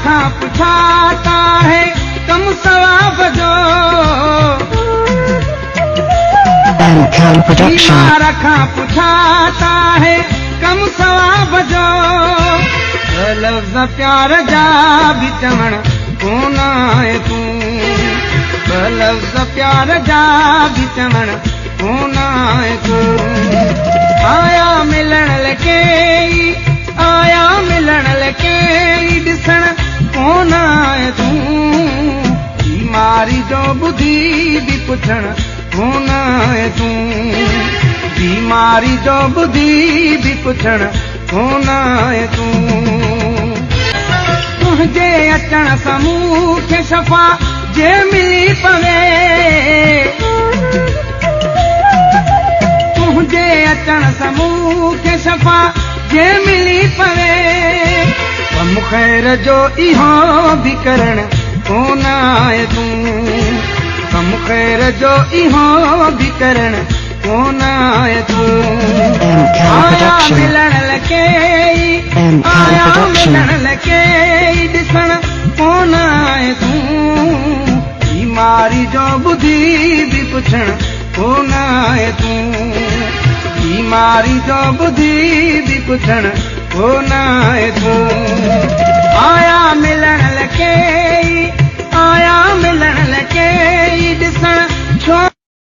खां पुछाता है कम सवाब जो बीमार खां पुछाता है कम सवाब जो लफ़्ज़ प्यार जा बि चवण कोन आहे तूं लफ़्ज़ प्यार जा बि चवण कोन आहे तूं आया मिलण लके ॾिसण कोन आहे तूं बीमारी जो ॿुधी बि पुछण कोन आहे तूं बीमारी जो ॿुधी बि पुछण कोन आहे तूं तुंहिंजे अचण सां मूंखे शफ़ा जे मिली पवे तुंहिंजे अचण सां मूंखे शफ़ा जे मिली पवे कम ख़ैर जो इहो बि करण कोन आहे तूं कम ख़ैर जो इहो बि करण कोन आहे तूं आया मिलण लके ॾिसण कोन आहे तूं बीमारी जो ॿुधी बि पुछण कोन आहे तूं बीमारी जो ॿुधी बि पुछण कोन आहे तूं आया मिलण लके